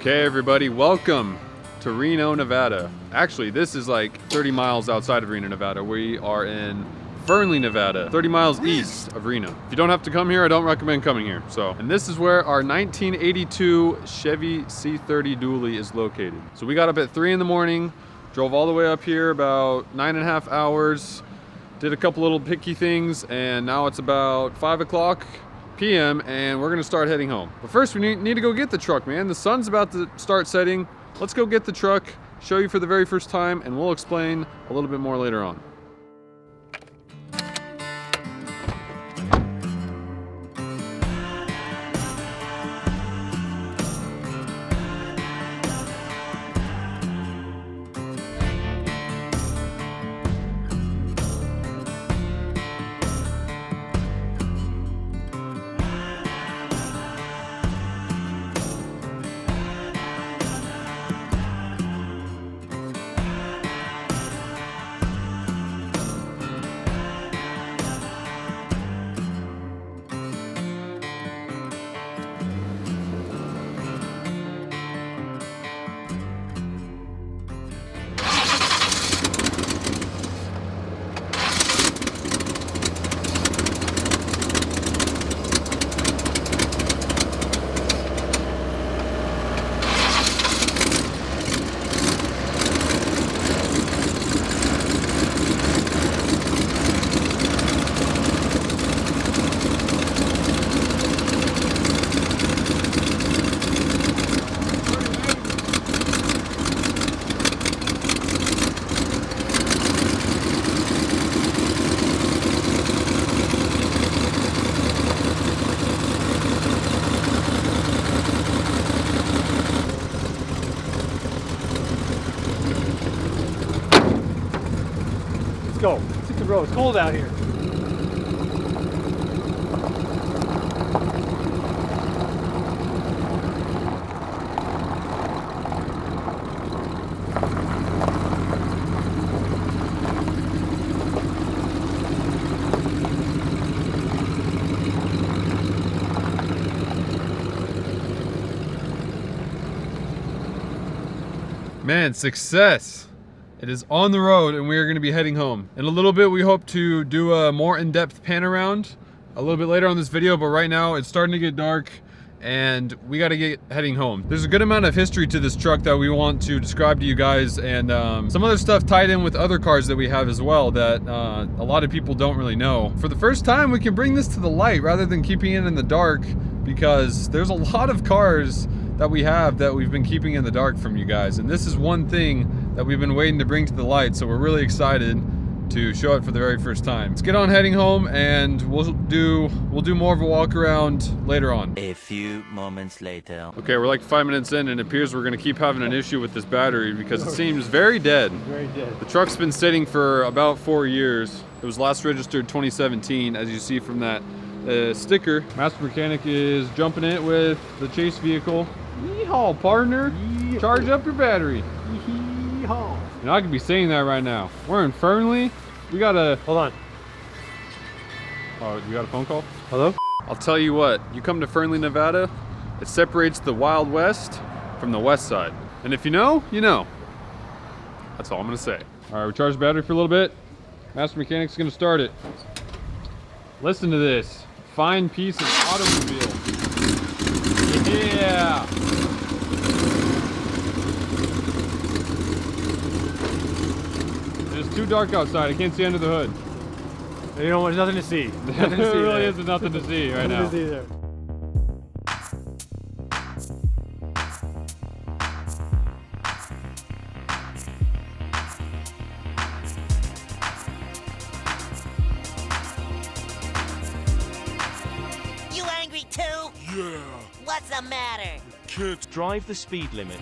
Okay, everybody, welcome to Reno, Nevada. Actually, this is like 30 miles outside of Reno, Nevada. We are in Fernley, Nevada, 30 miles east of Reno. If you don't have to come here, I don't recommend coming here. And this is where our 1982 Chevy C30 dually is located. So we got up at 3 in the morning, drove all the way up here about 9.5 hours, did a couple little picky things, and now it's about 5 o'clock p.m. and we're gonna start heading home. But first we need to go get the truck, man. The sun's about to start setting. Let's go get the truck, show you for the very first time, and we'll explain a little bit more later on. Go. Let's hit the road. It's cold out here. Man, success! It is on the road and we are going to be heading home. In a little bit we hope to do a more in-depth pan around a little bit later on this video, but right now it's starting to get dark and we got to get heading home. There's a good amount of history to this truck that we want to describe to you guys, and some other stuff tied in with other cars that we have as well that a lot of people don't really know. For the first time we can bring this to the light rather than keeping it in the dark, because there's a lot of cars that we have that we've been keeping in the dark from you guys, and this is one thing that we've been waiting to bring to the light, so we're really excited to show it for the very first time. Let's get on heading home and we'll do more of a walk around later on. A few moments later. Okay, we're like 5 minutes in and it appears we're gonna keep having an issue with this battery because it seems very dead. Very dead. The truck's been sitting for about 4 years. It was last registered 2017, as you see from that sticker. Master Mechanic is jumping it with the chase vehicle. Yeehaw, partner! Yeehaw. Charge up your battery. Yeehaw. And I could be saying that right now. We're in Fernley. We got a... Hold on. Oh, you got a phone call? Hello? I'll tell you what, you come to Fernley, Nevada, it separates the Wild West from the West Side. And if you know, you know. That's all I'm gonna say. All right, we charge the battery for a little bit. Master Mechanic's gonna start it. Listen to this fine piece of automobile. Yeah! It's too dark outside. I can't see under the hood. You know, there's nothing to see. There really is nothing to see right now. Nothing to see there. You angry too? Yeah, What's the matter? can't Drive the speed limit.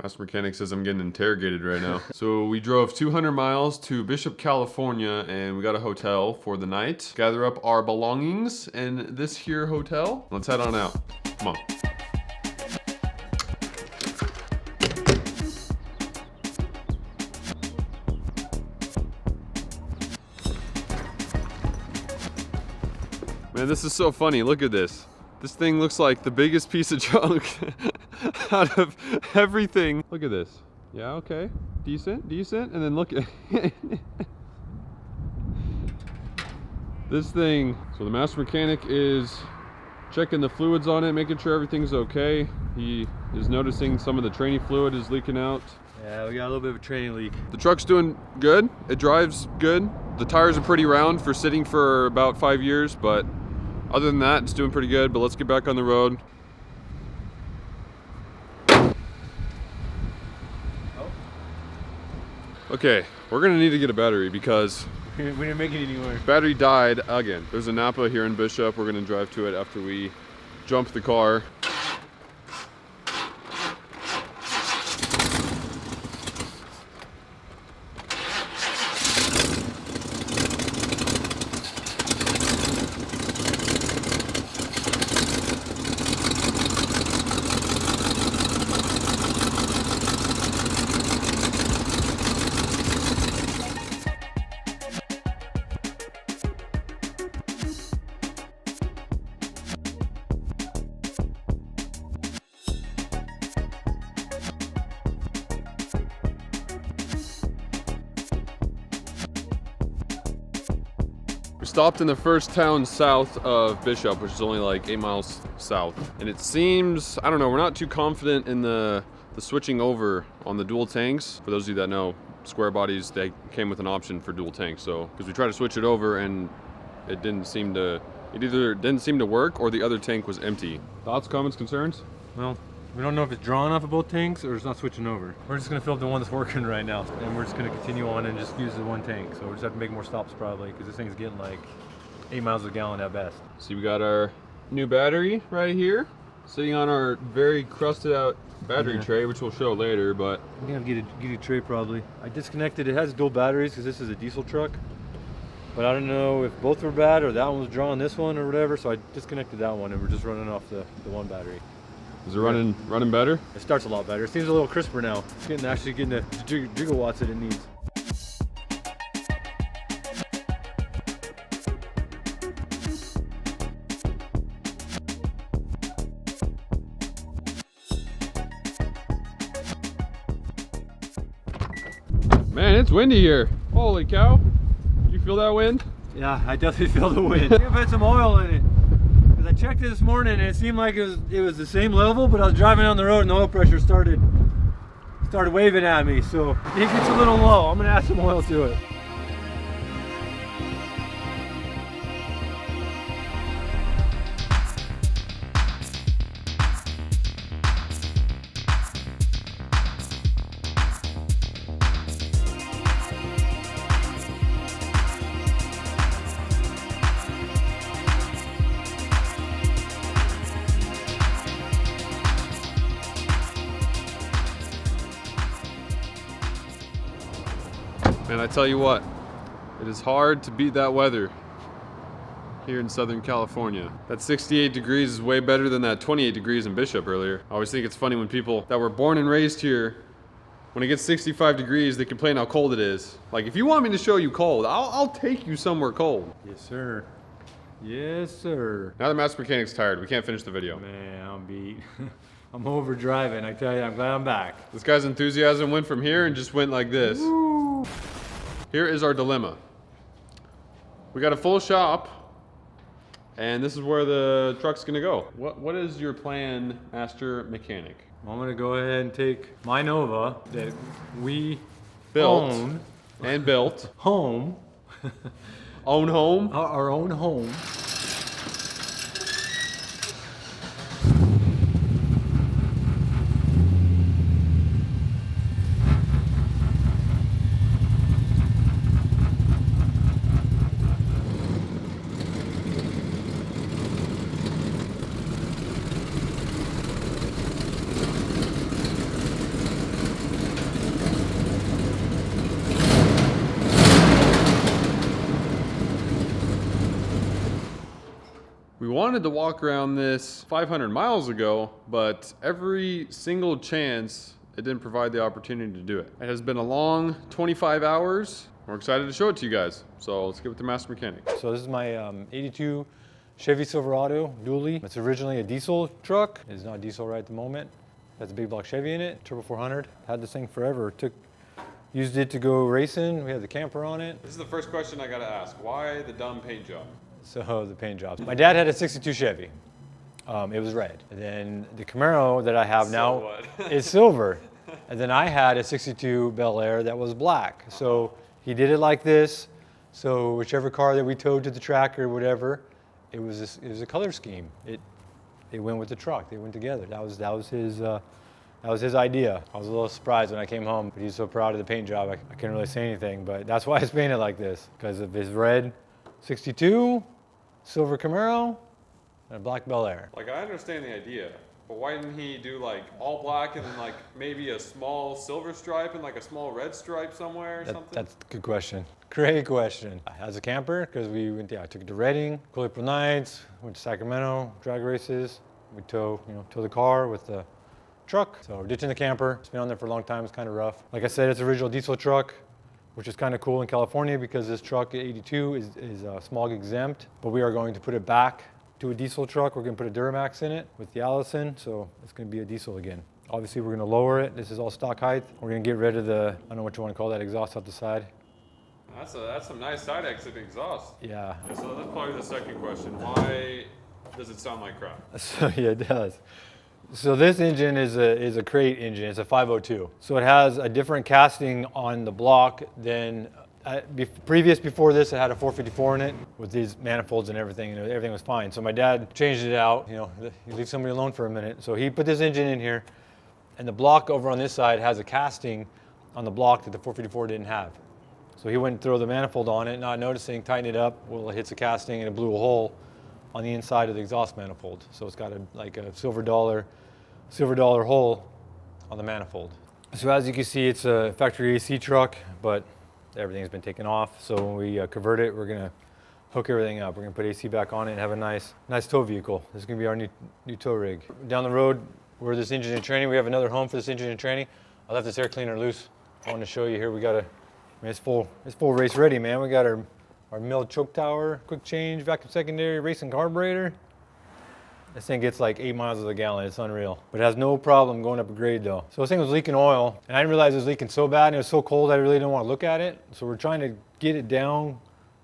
Master Mechanic says I'm getting interrogated right now. So we drove 200 miles to Bishop, California, and we got a hotel for the night. Gather up our belongings in this here hotel. Let's head on out. Come on. Man, this is so funny. Look at this. This thing looks like the biggest piece of junk out of everything. Look at this. Yeah, okay. Decent, decent. And then look at this thing. So the master mechanic is checking the fluids on it, making sure everything's okay. He is noticing some of the training fluid is leaking out. Yeah, we got a little bit of a training leak. The truck's doing good. It drives good. The tires are pretty round for sitting for about 5 years, but other than that, it's doing pretty good. But let's get back on the road. Okay, we're gonna need to get a battery because We didn't make it anywhere. battery died again. There's a Napa here in Bishop. We're gonna drive to it after we jump the car. We stopped in the first town south of Bishop, which is only like 8 miles south. And it seems, I don't know, we're not too confident in the switching over on the dual tanks. For those of you that know, square bodies, they came with an option for dual tanks. So, because we tried to switch it over and it didn't seem to, it either didn't seem to work or the other tank was empty. Thoughts, comments, concerns? Well, we don't know if it's drawn off of both tanks or it's not switching over. We're just gonna fill up the one that's working right now, and we're just gonna continue on and just use the one tank. So we just have to make more stops probably, because this thing's getting like 8 miles a gallon at best. See, we got our new battery right here, sitting on our very crusted out battery tray, which we'll show later, but I'm gonna get a tray probably. I disconnected, it has dual batteries because this is a diesel truck. But I don't know if both were bad or that one was drawing this one or whatever, so I disconnected that one and we're just running off the one battery. is it running better? It starts a lot better. It seems a little crisper now. It's actually getting the gigawatts that it needs. Man, it's windy here. Holy cow. You feel that wind? Yeah, I definitely feel the wind. I've had some oil in it. Because I checked it this morning and it seemed like it was the same level, but I was driving on the road and the oil pressure started waving at me. So I think it's a little low. I'm gonna add some oil to it. Man, I tell you what, it is hard to beat that weather here in Southern California. That 68 degrees is way better than that 28 degrees in Bishop earlier. I always think it's funny when people that were born and raised here, when it gets 65 degrees, they complain how cold it is. Like, if you want me to show you cold, I'll take you somewhere cold. Yes, sir. Yes, sir. Now the master mechanic's tired. We can't finish the video. Man, I'm beat. I'm over driving. I tell you, I'm glad I'm back. This guy's enthusiasm went from here and just went like this. Woo. Here is our dilemma. We got a full shop, and this is where the truck's gonna go. What is your plan, master mechanic? I'm gonna go ahead and take my Nova that we Built own and built. home, Own home. our own home. We wanted to walk around this 500 miles ago, but every single chance it didn't provide the opportunity to do it. It has been a long 25 hours. We're excited to show it to you guys. So let's get with the master mechanic. So this is my 82 Chevy Silverado dually. It's originally a diesel truck. It's not diesel right at the moment. Has a big block Chevy in it, turbo 400. Had this thing forever. Used it to go racing. We had the camper on it. This is the first question I gotta ask. Why the dumb paint job? So the paint jobs. My dad had a 62 Chevy. It was red. And then the Camaro that I have now is silver. And then I had a 62 Bel Air that was black. So he did it like this. So whichever car that we towed to the track or whatever, it was a color scheme. It went with the truck. They went together. That was his idea. I was a little surprised when I came home, but he's so proud of the paint job. I couldn't really say anything, but that's why it's painted like this, because of his red 62, silver Camaro, and a black Bel Air. Like, I understand the idea, but why didn't he do like all black and then like maybe a small silver stripe and like a small red stripe somewhere or something? That's a good question. Great question. As a camper, because I took it to Redding, cool April nights, went to Sacramento, drag races. We tow the car with the truck. So ditching the camper. It's been on there for a long time. It's kind of rough. Like I said, it's an original diesel truck, which is kind of cool in California because this truck at 82 is smog exempt. But we are going to put it back to a diesel truck. We're going to put a Duramax in it with the Allison, so it's going to be a diesel again. Obviously, we're going to lower it. This is all stock height. We're going to get rid of I don't know what you want to call that, exhaust out the side. That's some nice side exit exhaust. Yeah. So that's probably the second question. Why does it sound like crap? So yeah, it does. So this engine is a crate engine. It's a 502. So it has a different casting on the block than before this. It had a 454 in it with these manifolds and everything, and everything was fine. So my dad changed it out. You leave somebody alone for a minute. So he put this engine in here, and the block over on this side has a casting on the block that the 454 didn't have. So he went and threw the manifold on it, not noticing, tightened it up. Well, it hits a casting and it blew a hole on the inside of the exhaust manifold. So it's got a silver dollar hole on the manifold. So as you can see, it's a factory AC truck, but everything's been taken off. So when we convert it, we're gonna hook everything up. We're gonna put AC back on it and have a nice tow vehicle. This is gonna be our new tow rig. Down the road, where this engine in training, we have another home for this engine in training. I left this air cleaner loose. I want to show you here. It's full race ready, man. We got our milled choke tower, quick change, vacuum secondary, racing carburetor. This thing gets like 8 miles to the gallon. It's unreal. But it has no problem going up a grade though. So this thing was leaking oil, and I didn't realize it was leaking so bad, and it was so cold I really didn't want to look at it. So we're trying to get it down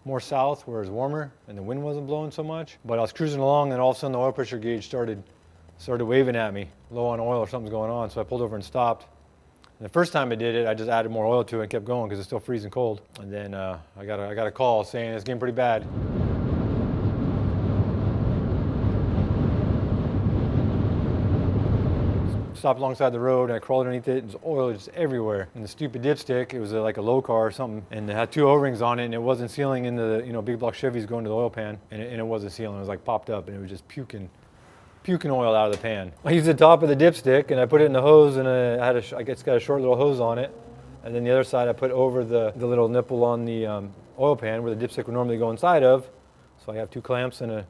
more south where it's warmer and the wind wasn't blowing so much. But I was cruising along, and all of a sudden the oil pressure gauge started waving at me, low on oil or something's going on. So I pulled over and stopped. And the first time I did it, I just added more oil to it and kept going because it's still freezing cold. And then I got a call saying it's getting pretty bad. Stopped alongside the road, and I crawled underneath it, and there's oil just everywhere. And the stupid dipstick, it was like a low car or something, and it had 2 O-rings on it, and it wasn't sealing into the big block Chevys going to the oil pan, and it wasn't sealing. It was like popped up, and it was just puking oil out of the pan. I used the top of the dipstick, and I put it in the hose, and I guess got a short little hose on it, and then the other side I put over the little nipple on the oil pan where the dipstick would normally go inside of. So I have 2 clamps and a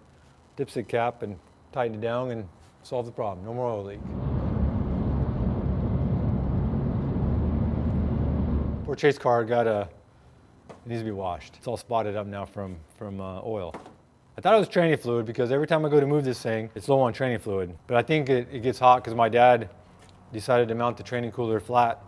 dipstick cap, and tighten it down and solve the problem. No more oil leak. Poor chase car it needs to be washed. It's all spotted up now from oil. I thought it was tranny fluid because every time I go to move this thing, it's low on tranny fluid. But I think it gets hot because my dad decided to mount the training cooler flat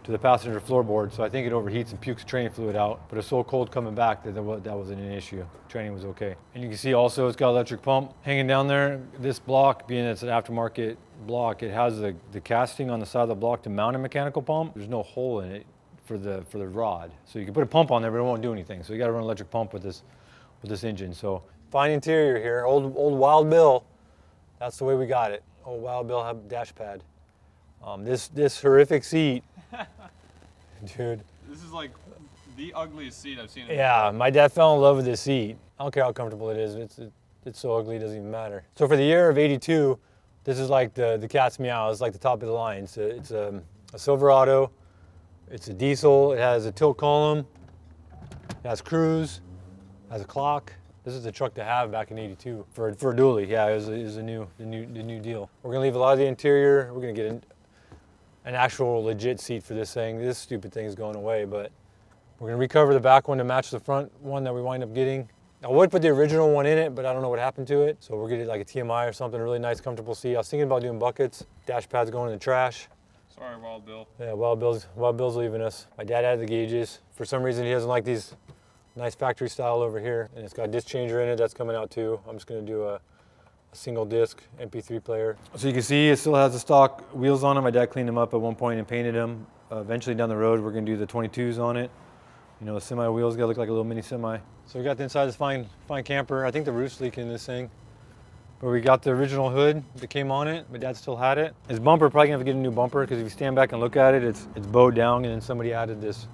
to the passenger floorboard. So I think it overheats and pukes training fluid out. But it's so cold coming back that wasn't an issue. Training was okay. And you can see also it's got an electric pump hanging down there. This block, being it's an aftermarket block, it has the casting on the side of the block to mount a mechanical pump. There's no hole in it for the rod. So you can put a pump on there, but it won't do anything. So you got to run an electric pump with this engine. So fine interior here, old Wild Bill. That's the way we got it. Old Wild Bill had dash pad. This horrific seat, dude. This is like the ugliest seat I've seen. Yeah, my dad fell in love with this seat. I don't care how comfortable it is. It's so ugly, it doesn't even matter. So for the year of '82, this is like the cat's meow. It's like the top of the line. It's a Silverado. It's a diesel. It has a tilt column. It has cruise. It has a clock. This is the truck to have back in '82 for a dually. Yeah, it was the new deal. We're gonna leave a lot of the interior. We're gonna get an actual legit seat for this thing. This stupid thing is going away, but we're gonna recover the back one to match the front one that we wind up getting. I would put the original one in it, but I don't know what happened to it. So we're getting like a TMI or something, really nice, comfortable seat. I was thinking about doing buckets. Dash pad's going in the trash. Sorry, Wild Bill. Yeah, Wild Bill's leaving us. My dad added the gauges. For some reason, he doesn't like these nice factory style over here. And it's got a disc changer in it, that's coming out too. I'm just gonna do a single disc MP3 player. So you can see it still has the stock wheels on it. My dad cleaned them up at one point and painted them. Eventually down the road, we're gonna do the 22s on it. You know, the semi wheels gotta look like a little mini semi. So we got the inside of this fine camper. I think the roof's leaking in this thing. But we got the original hood that came on it. My dad still had it. His bumper, probably gonna have to get a new bumper because if you stand back and look at it, it's bowed down and then somebody added this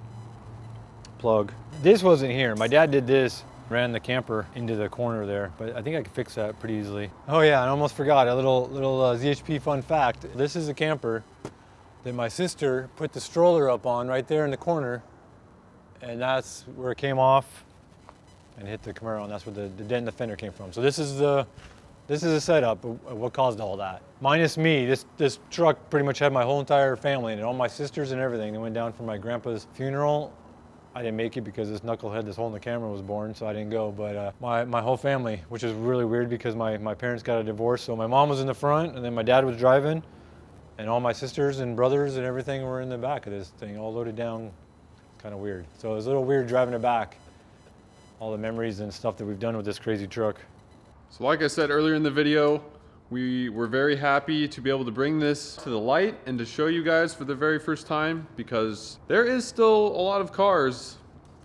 plug. This wasn't here. My dad did this, ran the camper into the corner there, but I think I could fix that pretty easily. Oh yeah, I almost forgot a little ZHP fun fact. This is a camper that my sister put the stroller up on right there in the corner, and that's where it came off and hit the Camaro, and that's where the dent in the fender came from. So this is a setup of what caused all that. Minus me, this truck pretty much had my whole entire family in it, all my sisters and everything. They went down for my grandpa's funeral. I didn't make it because this knucklehead that's holding the camera was born, so I didn't go. But my whole family, which is really weird because my parents got a divorce, so my mom was in the front, and then my dad was driving, and all my sisters and brothers and everything were in the back of this thing, all loaded down. Kind of weird. So it was a little weird driving it back. All the memories and stuff that we've done with this crazy truck. So like I said earlier in the video, we were very happy to be able to bring this to the light and to show you guys for the very first time, because there is still a lot of cars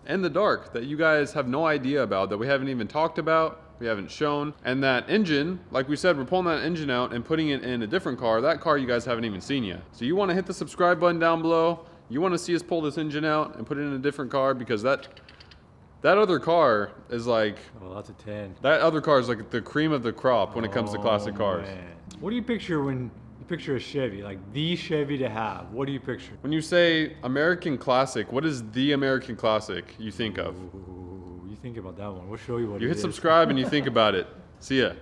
in the dark that you guys have no idea about, that we haven't even talked about, we haven't shown. And that engine, like we said, we're pulling that engine out and putting it in a different car. That car you guys haven't even seen yet. So you want to hit the subscribe button down below. You want to see us pull this engine out and put it in a different car, because that other car is like... Oh, that's a 10. That other car is like the cream of the crop when it comes to classic cars. Man. What do you picture when you picture a Chevy? Like the Chevy to have. What do you picture? When you say American classic, what is the American classic you think of? Ooh, you think about that one. We'll show you what You it hit is. subscribe and you think about it. See ya.